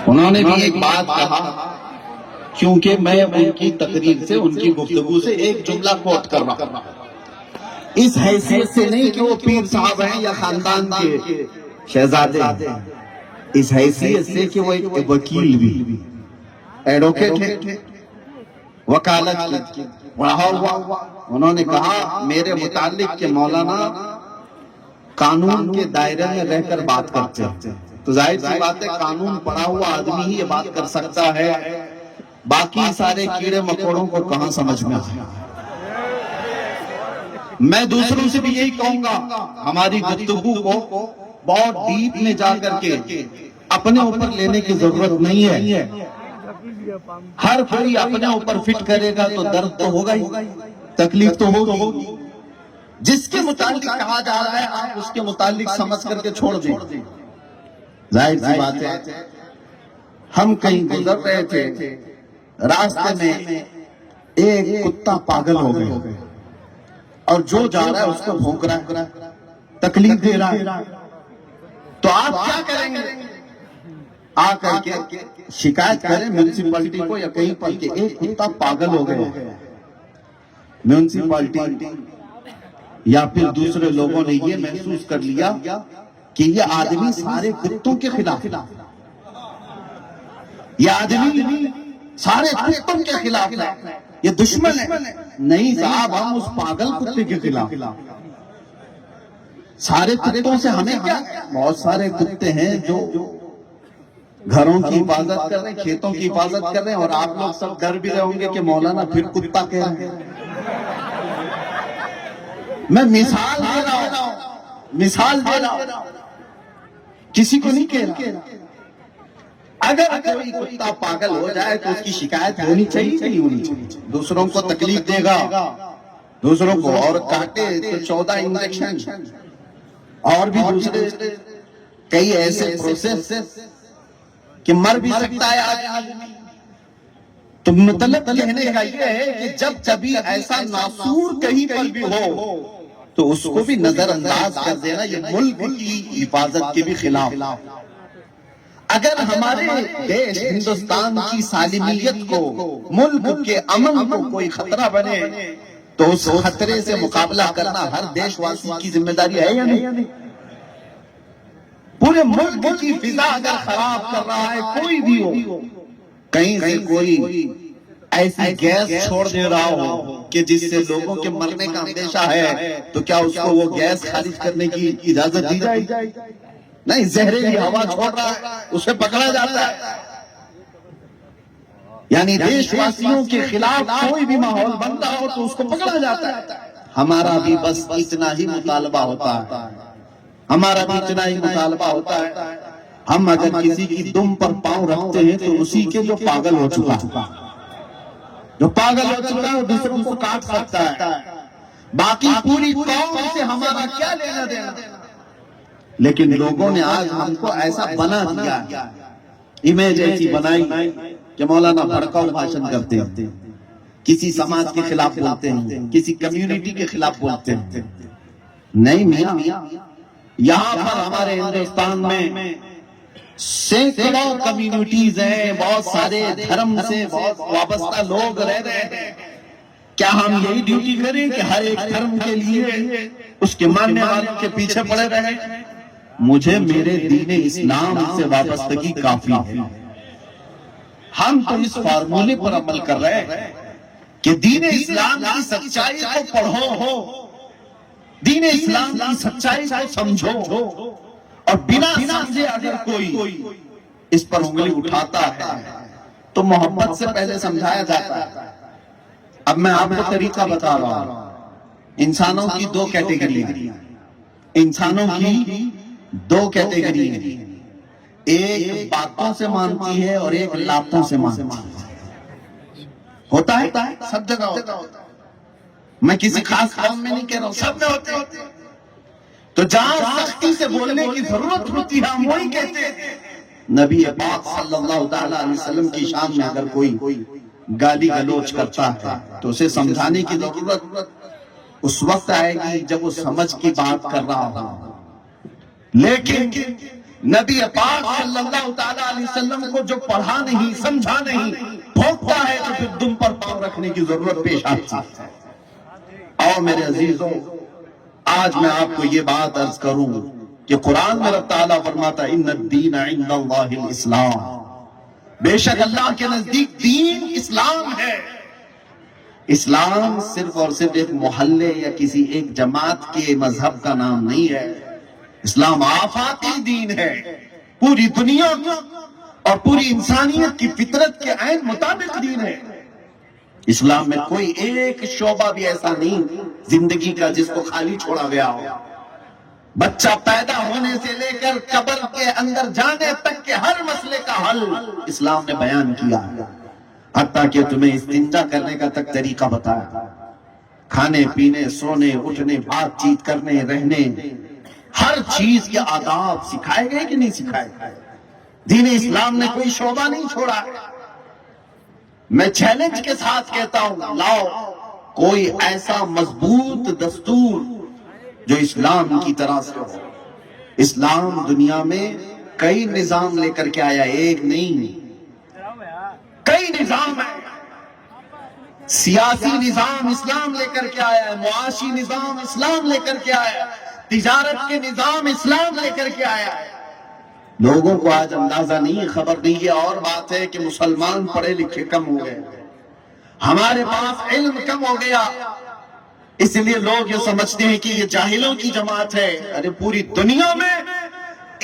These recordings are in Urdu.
انہوں نے بھی ایک بات کہا، کیونکہ میں ان کی تقریر سے، ان کی گفتگو سے ایک جملہ کوٹ کر رہا ہوں، اس حیثیت سے نہیں کہ وہ پیر صاحب ہیں یا خاندان کے شہزادے ہیں، اس حیثیت سے کہ وہ ایک وکیل بھی، ایڈوکیٹ ہے، وکالت کی پڑھا ہوا۔ انہوں نے کہا میرے متعلق کہ مولانا قانون کے دائرے میں رہ کر بات کرتے ہیں، تو ظاہر سی بات ہے قانون پڑھا ہوا آدمی ہی یہ بات کر سکتا ہے، باقی سارے کیڑے مکوڑوں کو کہاں سمجھ میں آئے۔ میں دوسروں سے بھی یہی کہوں گا، ہماری گفتگو کو بہت ڈیپ میں جا کر کے اپنے اوپر لینے کی ضرورت نہیں ہے۔ ہر کوئی اپنے اوپر فٹ کرے گا تو درد تو ہوگا ہی، تکلیف تو ہوگی۔ جس کے متعلق کہا جا رہا ہے آپ اس کے متعلق سمجھ کر کے چھوڑ دیں۔ ظاہر سی بات ہے، ہم کہیں گزر رہے تھے، راستے میں ایک کتا پاگل ہو گئے اور جو جا رہا ہے اس کو بھونک رہا ہے، تکلیف دے رہا ہے، تو آپ کیا کریں گے؟ آ کر کے شکایت کریں میونسپلٹی کو یا کہیں پر کہ ایک کتا پاگل ہو گیا۔ میونسپلٹی یا پھر دوسرے لوگوں نے یہ محسوس کر لیا کہ یہ آدمی سارے کتوں کے خلاف، یہ آدمی سارے کتوں کے خلاف، یہ دشمن ہے۔ نہیں صاحب، ہم اس پاگل کتے کے خلاف، سارے کتوں سے ہمیں کیا؟ بہت سارے کتے ہیں جو گھروں کی حفاظت کر رہے ہیں، کھیتوں کی حفاظت کر رہے ہیں، اور آپ لوگ سب ڈر بھی رہے ہوں گے کہ مولانا پھر کتا کہہ رہے ہیں۔ میں مثال دے رہا ہوں، کسی کو نہیں کہہ رہا۔ اگر کوئی کتا پاگل ہو جائے تو اس کی شکایت ہونی چاہیے کہ نہیں ہونی چاہیے؟ دوسروں کو تکلیف دے گا، دوسروں کو اور کاٹے تو 14 انجیکشن اور بھی دوسرے کئی ایسے پروسیس کہ مر بھی سکتا ہے آدمی۔ تو مطلب کہنے کا یہ ہے کہ جب کبھی ایسا ناسور کہیں پر بھی ہو تو اس کو بھی نظر انداز کر دینا یہ ملک کی حفاظت کے بھی خلاف۔ اگر ہمارے دیش ہندوستان کی سالمیت کو، ملک کے امن کو کوئی خطرہ بنے تو اس خطرے سے مقابلہ کرنا ہر دیش واسی کی ذمہ داری ہے یا نہیں؟ پورے ملک کی فضا اگر خراب کر رہا ہے کوئی بھی ہو، کہیں سے کوئی ایسی گیس چھوڑ دے رہا ہو کہ جس سے لوگوں کے مرنے کا اندیشہ ہے، تو کیا اس کو وہ گیس خارج کرنے کی اجازت دی جائے؟ نہیں، زہریلی ہوا چھوڑ رہا ہے اسے پکڑا جاتا ہے۔ یعنی دیش واسیوں کے خلاف کوئی بھی ماحول بنتا ہو تو اس کو پکڑا جاتا ہے۔ ہمارا بھی بس اتنا ہی مطالبہ ہوتا ہے، ہمارا بھی اتنا ہی مطالبہ ہوتا ہے، ہم اگر کسی کی دم پر پاؤں رکھتے ہیں تو اسی کے جو پاگل ہو چکا ہے وہ دوسروں کو کاٹ سکتا ہے، باقی پوری قوم سے ہمارا کیا لینا دینا؟ لیکن لوگوں نے آج ہم کو ایسا بنا دیا، امیج ایسی بنائی کہ مولانا بھڑکاؤ بھاشن کرتے ہیں، کسی سماج کے خلاف بولتے ہیں، کسی کمیونٹی کے خلاف بولتے ہیں۔ نہیں میاں، یہاں پر ہمارے ہندوستان میں سینکڑوں کمیونٹیز ہیں، بہت سارے دھرم سے بہت وابستہ لوگ رہ رہے ہیں۔ کیا ہم یہی ڈیوٹی کریں کہ ہر ایک دھرم کے لیے اس کے ماننے والوں کے پیچھے پڑے رہیں؟ مجھے میرے دین اسلام سے وابستگی کافی ہے۔ ہم تو اس فارمولے پر عمل کر رہے ہیں کہ دین اسلام کی سچائی کو پڑھو، دین اسلام کی سچائی کو سمجھو، اور بنا سمجھے اگر کوئی اس پر انگلی اٹھاتا ہے تو محبت سے پہلے سمجھایا جاتا ہے۔ اب میں آپ کو طریقہ بتا رہا ہوں۔ انسانوں کی دو کیٹیگری ہیں، انسانوں کی دو کیٹیگری ہیں، ایک باتوں سے مانتی ہے اور ایک لاتوں سے مانتی ہے۔ ہوتا ہے، سب جگہ ہوتا ہے، میں کسی خاص قوم میں نہیں کہہ رہا ہوں، سب میں ہوتے ہیں۔ تو جہاں سختی سے بولنے کی ضرورت ہوتی ہے ہم وہی کہتے ہیں۔ نبی پاک صلی اللہ تعالیٰ علیہ وسلم کی شان میں اگر کوئی گالی گلوچ کرتا ہے تو اسے سمجھانے کی ضرورت اس وقت آئے گی جب وہ سمجھ کی بات کر رہا ہو۔ لیکن نبی پاک صلی اللہ تعالی علیہ وسلم کو جو پڑھا نہیں سمجھا نہیں بھونکتا ہے تو پھر دم پر پاؤں رکھنے کی ضرورت پیش آتی ہے۔ اور میرے عزیزوں، آج میں آپ کو یہ بات عرض کروں کہ قرآن میں رب تعالیٰ فرماتا ہے ان الدین عند اللہ الاسلام، بے شک اللہ کے نزدیک دین اسلام ہے۔ اسلام صرف اور صرف ایک محلے یا کسی ایک جماعت کے مذہب کا نام نہیں ہے، اسلام آفاقی دین ہے، پوری دنیا اور پوری انسانیت کی فطرت کے عین مطابق دین ہے۔ اسلام میں کوئی ایک شعبہ بھی ایسا نہیں زندگی کا جس کو خالی چھوڑا گیا ہو۔ بچہ پیدا ہونے سے لے کر قبر کے اندر جانے تک کے ہر مسئلے کا حل اسلام نے بیان کیا ہے، حتیٰ کہ تمہیں استنجا کرنے کا تک طریقہ بتایا، کھانے پینے سونے اٹھنے بات چیت کرنے رہنے ہر چیز کے آداب سکھائے گئے کہ نہیں سکھائے گئے؟ دین اسلام نے کوئی شعبہ نہیں چھوڑا۔ میں چیلنج کے ساتھ کہتا ہوں، لاؤ کوئی ایسا مضبوط دستور جو اسلام کی طرح سے ہو۔ اسلام دنیا میں کئی نظام لے کر کے آیا، ایک نہیں، کئی نظام ہے۔ سیاسی نظام اسلام لے کر کے آیا ہے، معاشی نظام اسلام لے کر کے آیا ہے، تجارت کے نظام اسلام لے کر کے آیا ہے۔ لوگوں کو آج اندازہ نہیں، خبر نہیں۔ یہ اور بات ہے کہ مسلمان پڑھے لکھے کم ہو گئے، ہمارے پاس علم کم ہو گیا، اس لیے لوگ یہ سمجھتے ہیں کہ یہ جاہلوں کی جماعت ہے۔ ارے پوری دنیا میں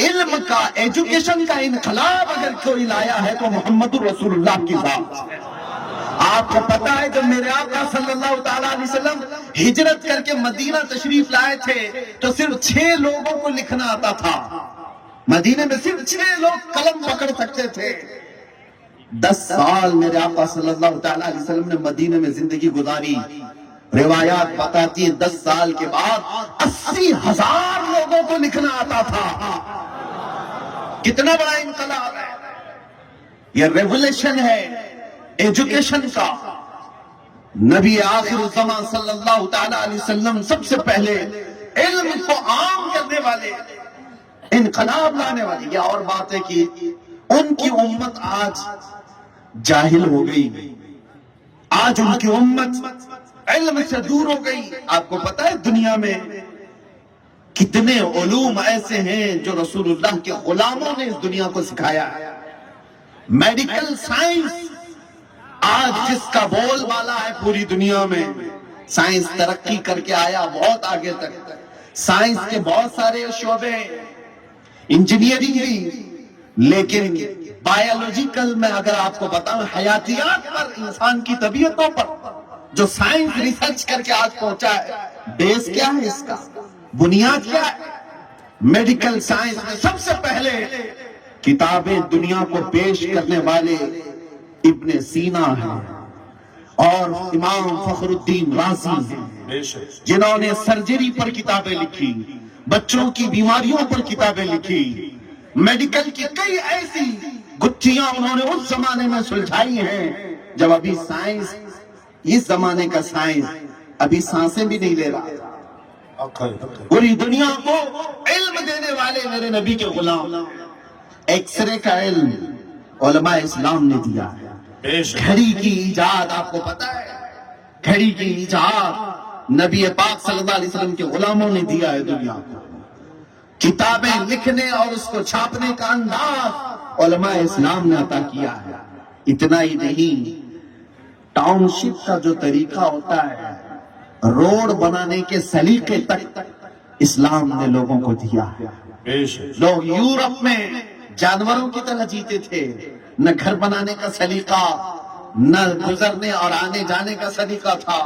علم کا، ایجوکیشن کا انقلاب اگر کوئی لایا ہے تو محمد رسول اللہ کی ذات ہے۔ آپ کو پتا ہے جب میرے آقا صلی اللہ تعالیٰ علیہ وسلم ہجرت کر کے مدینہ تشریف لائے تھے تو صرف 6 لوگوں کو لکھنا آتا تھا، مدینے میں صرف 6 لوگ قلم پکڑ سکتے تھے۔ 10 سال میرے آقا صلی اللہ تعالیٰ علیہ وسلم نے مدینے میں زندگی گزاری، روایات بتاتی ہیں 10 سال کے بعد 80,000 لوگوں کو لکھنا آتا تھا۔ کتنا بڑا انقلاب ہے یہ، ریولوشن ہے ایجوکیشن کا۔ نبی آخر الزمان صلی اللہ تعالیٰ علیہ وسلم سب سے پہلے علم کو عام کرنے والے، انقلاب لانے والے۔ یہ اور بات ہے کہ ان کی امت آج جاہل ہو گئی، آج ان کی امت علم سے دور ہو گئی۔ آپ کو پتا ہے دنیا میں کتنے علوم ایسے ہیں جو رسول اللہ کے غلاموں نے اس دنیا کو سکھایا ہے۔ میڈیکل سائنس آج جس کا بول بالا ہے پوری دنیا میں، سائنس ترقی کر کے آیا بہت آگے تک، سائنس کے بہت سارے شعبے، انجینئرنگ بھی، لیکن بایولوجیکل میں اگر آپ کو بتاؤں حیاتیات پر، انسان کی طبیعتوں پر جو سائنس ریسرچ کر کے آج پہنچا ہے، بیس کیا ہے اس کا، بنیاد کیا ہے؟ میڈیکل سائنس میں سب سے پہلے کتابیں دنیا کو پیش کرنے والے ابن سینا ہیں اور امام فخر الدین رازی ہیں، جنہوں نے سرجری پر کتابیں لکھی، بچوں کی بیماریوں پر کتابیں لکھی، میڈیکل کی کئی ایسی گتھیاں انہوں نے اس زمانے میں سلجھائی ہیں جب ابھی سائنس، اس زمانے کا سائنس ابھی سانسیں بھی نہیں لے رہا۔ پوری دنیا کو علم دینے والے میرے نبی کے غلام، ایکس رے کا علم علماء اسلام نے دیا ہے۔ گھڑی کی ایجاد آپ کو پتا ہے، گھڑی کی ایجاد نبی پاک صلی اللہ علیہ وسلم کے غلاموں نے دیا ہے دنیا کو۔ کتابیں لکھنے اور اس کو چھاپنے کا انداز علماء اسلام نے عطا کیا ہے۔ اتنا ہی نہیں، ٹاؤن شپ کا جو طریقہ ہوتا ہے، روڈ بنانے کے سلیقے تک اسلام نے لوگوں کو دیا ہے۔ لوگ یورپ میں جانوروں کی طرح جیتے تھے، نہ گھر بنانے کا سلیقہ، نہ گزرنے اور آنے جانے کا سلیقہ تھا۔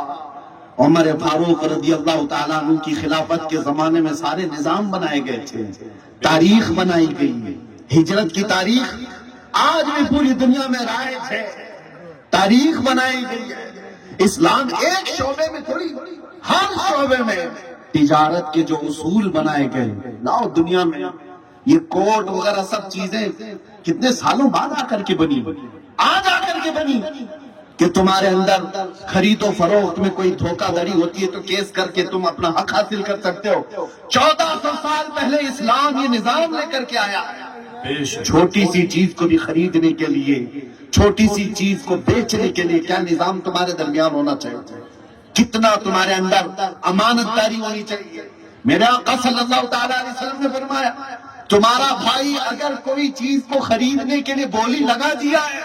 عمر فاروق رضی اللہ تعالیٰ عنہ کی خلافت کے زمانے میں سارے نظام بنائے گئے تھے، تاریخ بنائی گئی، ہجرت کی تاریخ آج بھی پوری دنیا میں رائج ہے، تاریخ بنائی گئی ہے۔ اسلام ایک شعبے میں تھوڑی، ہر شعبے میں تجارت کے جو اصول بنائے گئے، لاؤ دنیا میں یہ کوڈ وغیرہ سب چیزیں کتنے سالوں بعد آ کر کے بنی، آج آ کر کے بنی کہ تمہارے اندر خرید و فروخت میں کوئی دھوکہ دھڑی ہوتی ہے تو کیس کر کے تم اپنا حق حاصل کر سکتے ہو۔ 1400 سال پہلے اسلام یہ نظام لے کر کے آیا، چھوٹی سی چیز کو بھی خریدنے کے لیے، چھوٹی سی چیز کو بیچنے کے لیے کیا نظام تمہارے درمیان ہونا چاہیے، کتنا تمہارے اندر امانت داری ہونی چاہیے۔ میرے آقا صلی اللہ تعالیٰ علیہ وسلم نے فرمایا تمہارا بھائی اگر کوئی چیز کو خریدنے کے لیے بولی لگا دیا ہے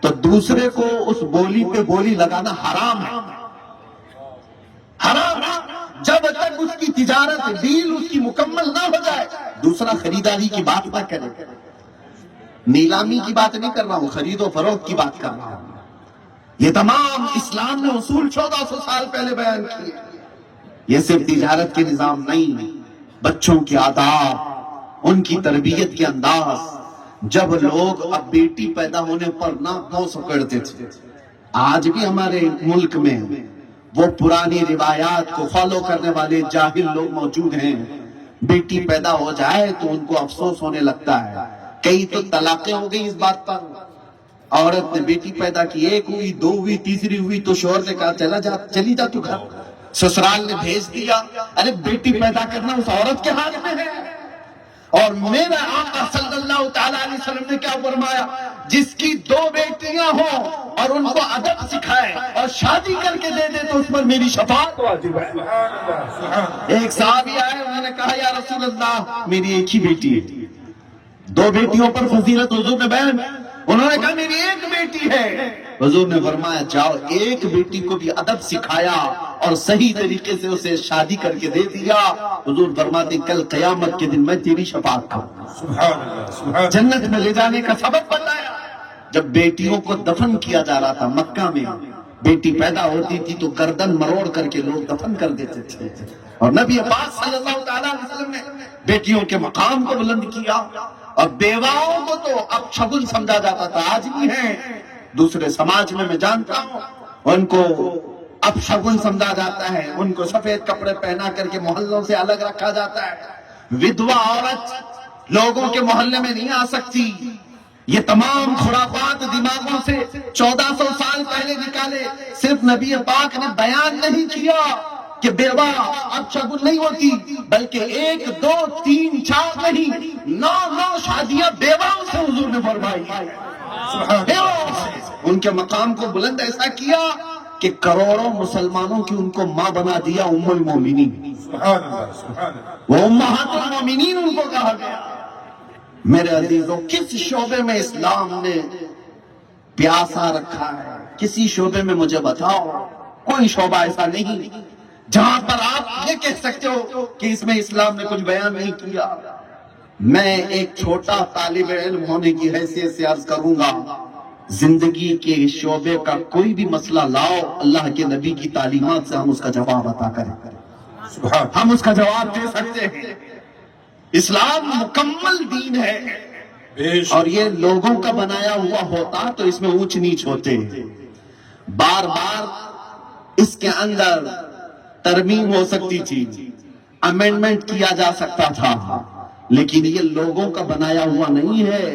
تو دوسرے کو اس بولی پہ بولی لگانا حرام ہے، حرام ہے۔ جب تک اس کی تجارت ڈیل اس کی مکمل نہ ہو جائے دوسرا خریداری کی بات نہ کرے۔ نیلامی کی بات نہیں کر رہا ہوں، خرید و فروخت کی بات کر رہا ہوں۔ یہ تمام اسلام نے اصول 1400 سال پہلے بیان کیے۔ یہ صرف تجارت کے نظام نہیں، بچوں کے آداب، ان کی تربیت کے انداز۔ جب لوگ اب بیٹی پیدا ہونے پر ناک منہ سکڑتے تھے، آج بھی ہمارے ملک میں وہ پرانی روایات کو فالو کرنے والے جاہل لوگ موجود ہیں۔ بیٹی پیدا ہو جائے تو ان کو افسوس ہونے لگتا ہے۔ کئی تو طلاقیں ہو گئی اس بات پر، عورت نے بیٹی پیدا کی، ایک ہوئی، دو ہوئی، تیسری ہوئی تو شوہر نے کہا چلی جا تو گھر، سسرال نے بھیج دیا۔ ارے بیٹی پیدا کرنا اس عورت کے ہاتھ میں ہے۔ اور میرا آقا صلی اللہ تعالیٰ علیہ وسلم نے کیا فرمایا، جس کی 2 بیٹیاں ہوں اور ان کو ادب سکھائے اور شادی کر کے دے دے تو اس پر میری شفاعت واجب ہے۔ ایک صحابی آئے، انہوں نے کہا یا رسول اللہ میری ایک ہی بیٹی ہے، 2 بیٹیوں پر فضیلت حضور نے بیان، انہوں نے کہا میری ایک بیٹی ہے۔ حضور نے فرمایا جاؤ ایک بیٹی کو بھی ادب سکھایا اور صحیح طریقے سے اسے شادی کر کے دے دیا، حضور فرماتے کل قیامت کے دن میں تیری شفاعت کروں، جنت میں لے جانے کا سبب بتایا۔ جب بیٹیوں کو دفن کیا جا رہا تھا مکہ میں، بیٹی پیدا ہوتی تھی تو گردن مروڑ کر کے لوگ دفن کر دیتے تھے، اور نبی پاک صلی اللہ تعالیٰ علیہ وسلم نے بیٹیوں کے مقام کو بلند کیا۔ اور بیواؤں کو تو اب شگن سمجھا جاتا تھا، آج بھی ہیں دوسرے سماج میں جانتا ہوں، ان کو اب شگن سمجھا جاتا ہے، ان کو سفید کپڑے پہنا کر کے محلوں سے الگ رکھا جاتا ہے۔ ودوا عورت لوگوں کے محلے میں نہیں آ سکتی۔ یہ تمام خرافات دماغوں سے 1400 سال پہلے نکالے، صرف نبی پاک نے بیان نہیں کیا کہ بیوہ اب شگن نہیں ہوتی، بلکہ 1 2 3 4 نہیں 9 شادیاں بیواؤں سے حضور نے فرمائی۔ ان کے مقام کو بلند ایسا کیا کہ کروڑوں مسلمانوں کی ان کو ماں بنا دیا، ام المومنین، وہ امہات المومنین ان کو کہا گیا۔ میرے عزیزوں، کس شعبے میں اسلام نے پیاسا رکھا ہے؟ کسی شعبے میں مجھے بتاؤ، کوئی شعبہ ایسا نہیں جہاں پر آپ یہ کہہ سکتے ہو کہ اس میں اسلام نے کچھ بیان نہیں کیا۔ میں ایک چھوٹا طالب علم ہونے کی حیثیت سے عرض کروں گا، زندگی کے شعبے کا کوئی بھی مسئلہ لاؤ، اللہ کے نبی کی تعلیمات سے ہم اس کا جواب عطا کریں، ہم اس کا جواب دے سکتے ہیں۔ اسلام مکمل دین ہے، اور یہ لوگوں کا بنایا ہوا ہوتا تو اس میں اونچ نیچ ہوتے، بار بار اس کے اندر ترمیم ہو سکتی تھی، امینڈمنٹ کیا جا سکتا تھا، لیکن یہ لوگوں کا بنایا ہوا نہیں ہے،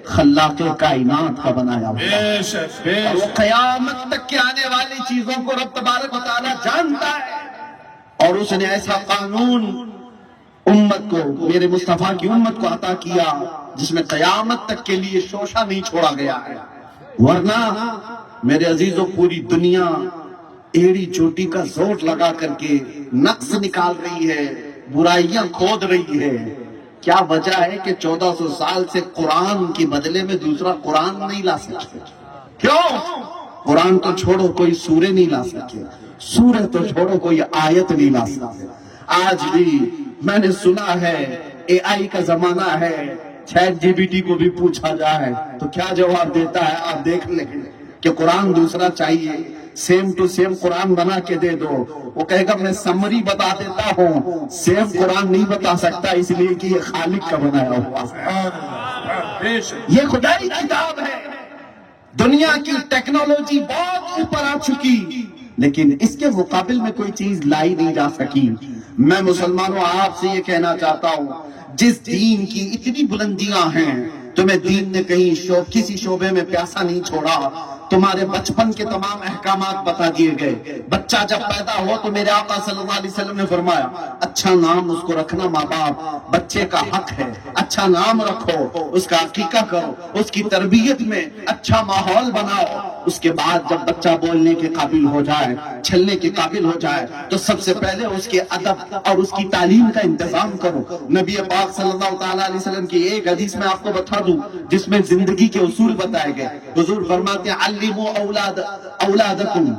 خلاق کائنات کا بنایا ہوا ہے، اور وہ قیامت تک کے آنے والی چیزوں کو رب تبارک و تعالیٰ جانتا ہے، اور اس نے ایسا قانون امت کو، میرے مصطفیٰ کی امت کو عطا کیا جس میں قیامت تک کے لیے شوشہ نہیں چھوڑا گیا ہے۔ ورنہ میرے عزیزوں پوری دنیا ایڑی چوٹی کا زور لگا کر کے نقص نکال رہی ہے، برائیاں کھود رہی ہے۔ کیا وجہ ہے کہ 1400 سال سے قرآن کے بدلے میں دوسرا قرآن نہیں لا سکتے؟ کیوں؟ قرآن تو چھوڑو کوئی سورے نہیں لا سکے، سورہ تو چھوڑو کوئی آیت نہیں لا سکتے۔ آج بھی میں نے سنا ہے اے آئی کا زمانہ ہے، چیٹ جی پی ٹی کو بھی پوچھا جائے تو کیا جواب دیتا ہے، آپ دیکھ لیں کہ قرآن دوسرا چاہیے، سیم ٹو سیم قرآن بنا کے دے دو، وہ کہے گا میں سمری بتا دیتا ہوں، سیم قرآن نہیں بتا سکتا اس لیے کہ یہ خالق کا بنایا ہوا ہے، یہ خدائی کتاب ہے۔ دنیا کی ٹیکنالوجی بہت اوپر آ چکی، لیکن اس کے مقابل میں کوئی چیز لائی نہیں جا سکی۔ میں مسلمانوں آپ سے یہ کہنا چاہتا ہوں، جس دین کی اتنی بلندیاں ہیں، تمہیں دین نے کہیں کسی شعبے میں پیاسا نہیں چھوڑا۔ تمہارے بچپن کے تمام احکامات بتا دیے گئے. بچہ جب پیدا ہو تو میرے آقا صلی اللہ علیہ وسلم نے فرمایا اچھا نام اس کو رکھنا ماں باپ بچے کا حق ہے. اچھا نام رکھو, اس کا عقیقہ کرو, اس کی تربیت میں اچھا ماحول بناؤ. اس کے بعد جب بچہ بولنے کے قابل ہو جائے, چلنے کے قابل ہو جائے, تو سب سے پہلے اس کے ادب اور اس کی تعلیم کا انتظام کرو. نبی پاک صلی اللہ تعالیٰ علیہ وسلم کی ایک حدیث میں آپ کو بتا دوں جس میں زندگی کے اصول بتائے گئے. حضور فرماتے ہیں علموا اولادکم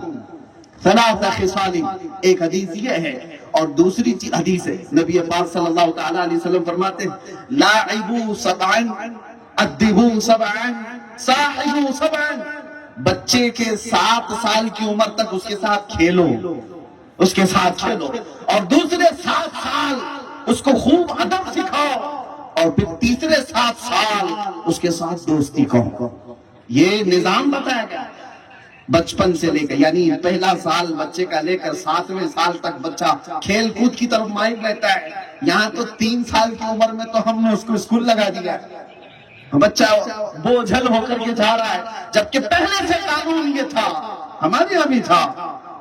ثلاث خصال. ایک حدیث یہ ہے, اور دوسری حدیث ہے نبی پاک صلی اللہ تعالیٰ علیہ وسلم فرماتے ہیں لاعبوا سبعا ادبوا سبعا صاحبوا سبعا. بچے کے 7 سال کی عمر تک اس کے ساتھ کھیلو, اس کے ساتھ کھیلو, اور دوسرے 7 سال اس کو خوب ادب سکھاؤ, اور پھر تیسرے 7 سال اس کے ساتھ دوستی کرو. یہ نظام بتایا گیا بچپن سے لے کر, یعنی پہلا سال بچے کا لے کر 7ویں سال تک بچہ کھیل کود کی طرف مائل رہتا ہے. یہاں تو 3 سال کی عمر میں تو ہم نے اس کو اسکول لگا دیا, بچہ بوجھل ہو کر کے جا رہا ہے, جبکہ پہلے سے قانون یہ تھا, ہمارے یہاں بھی تھا,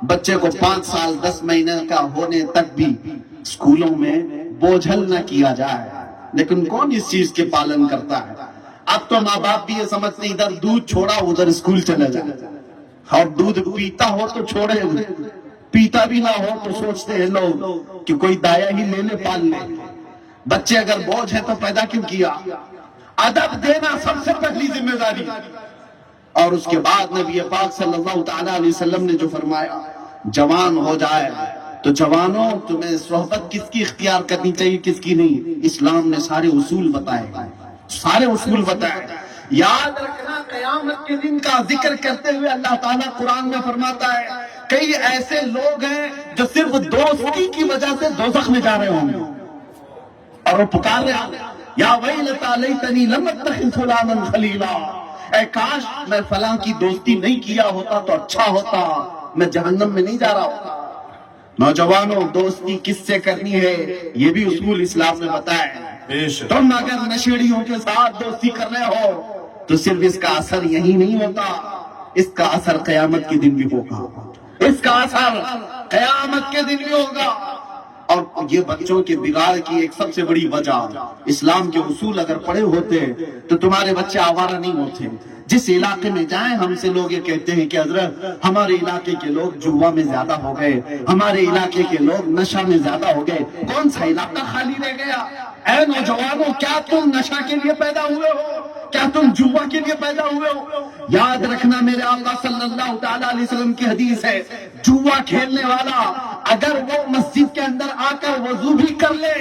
بچے کو 5 سال 10 مہینے کا ہونے تک بھی اسکولوں میں بوجھل نہ کیا جائے. لیکن کون اس چیز کے پالن کرتا ہے؟ اب تو ماں باپ بھی یہ سمجھتے ہیں ادھر دودھ چھوڑا ادھر اسکول چلا جائے, اور دودھ پیتا ہو تو چھوڑے, پیتا بھی نہ ہو تو سوچتے ہیں لوگ کہ کوئی دایا ہی لے لے پال لے. بچے اگر بوجھ ہے تو پیدا کیوں کیا؟ ادب دینا سب سے پہلی ذمہ داری. اور اس کے بعد نبی پاک صلی اللہ تعالیٰ علیہ وسلم نے جو فرمایا جوان ہو جائے تو جوانوں تمہیں صحبت کس کی اختیار کرنی چاہیے کس کی نہیں, اسلام نے سارے اصول بتائے, سارے اصول بتائے. یاد رکھنا قیامت کے دن کا ذکر کرتے ہوئے اللہ تعالیٰ قرآن میں فرماتا ہے کئی ایسے لوگ ہیں جو صرف دوستی کی وجہ سے دوزخ میں جا رہے ہوں گے, اور وہ پکار رہے ہیں یا ویلتا لیتنی لم اتخذ فلانا خلیلا, اے کاش میں فلاں کی دوستی نہیں کیا ہوتا تو اچھا ہوتا, میں جہنم میں نہیں جا رہا ہوتا. نوجوانوں دوستی کس سے کرنی ہے یہ بھی اصول اسلام نے بتایا ہے. تم اگر نشیڑیوں کے ساتھ دوستی کر رہے ہو تو صرف اس کا اثر یہی نہیں ہوتا, اس کا اثر قیامت کے دن بھی ہوگا, اس کا اثر قیامت کے دن بھی ہوگا. اور یہ بچوں کے بگاڑ کی ایک سب سے بڑی وجہ, اسلام کے اصول اگر پڑے ہوتے تو تمہارے بچے آوارہ نہیں ہوتے. جس علاقے میں جائیں ہم سے لوگ یہ کہتے ہیں کہ حضرت ہمارے علاقے کے لوگ جوا میں زیادہ ہو گئے, ہمارے علاقے کے لوگ نشہ میں زیادہ ہو گئے. کون سا علاقہ خالی رہ گیا؟ اے نوجوانوں کیا تم نشہ کے لیے پیدا ہوئے ہو؟ کیا تم جوا کے لیے پیدا ہوئے ہو؟ یاد رکھنا میرے آقا صلی اللہ تعالیٰ علیہ وسلم کی حدیث ہے جوا کھیلنے والا اگر وہ مسجد کے اندر آ کر وضو بھی کر لے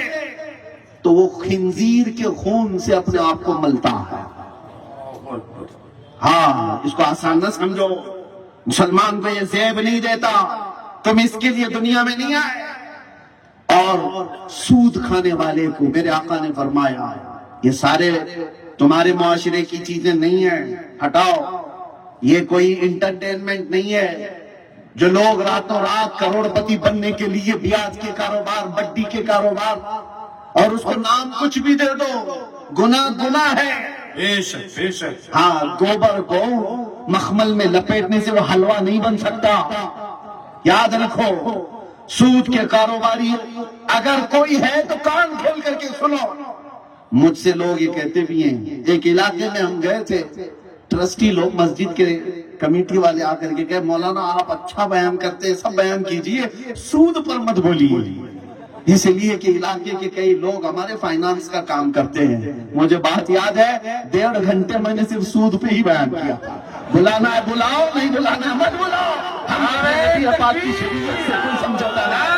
تو وہ خنزیر کے خون سے اپنے آپ کو ملتا ہے. ہاں اس کو آسان نہ سمجھو, مسلمان کو یہ زیب نہیں دیتا, تم اس کے لیے دنیا میں نہیں آئے. اور سود کھانے والے کو میرے آقا نے فرمایا یہ سارے تمہارے معاشرے کی چیزیں نہیں ہیں, ہٹاؤ, یہ کوئی انٹرٹینمنٹ نہیں ہے جو لوگ راتوں رات کروڑ پتی بننے کے لیے بیاج کے کاروبار, بڈی کے کاروبار, اور اس کو نام کچھ بھی دے دو, گناہ ہے. ہاں گوبر کو مخمل میں لپیٹنے سے وہ حلوہ نہیں بن سکتا. یاد رکھو سود کے کاروباری اگر کوئی ہے تو کان کھول کر کے سنو. مجھ سے لوگ یہ کہتے بھی ہیں, ایک علاقے میں ہم گئے تھے, ٹرسٹی لوگ مسجد کے کمیٹی والے آ کر کے کہے مولانا آپ اچھا بیان کرتے ہیں, سب بیان کیجئے, سود پر مت بولیے. اس لیے کہ علاقے کے کئی لوگ ہمارے فائنانس کا کام کرتے ہیں. مجھے بات یاد ہے 1.5 گھنٹے میں نے صرف سود پہ ہی بیان کیا. بلانا ہے بلاؤ, نہیں بلانا ہے مت بلاؤ. ہمارے نبی پاک کی شریعت سے کوئی سمجھوتا نہیں.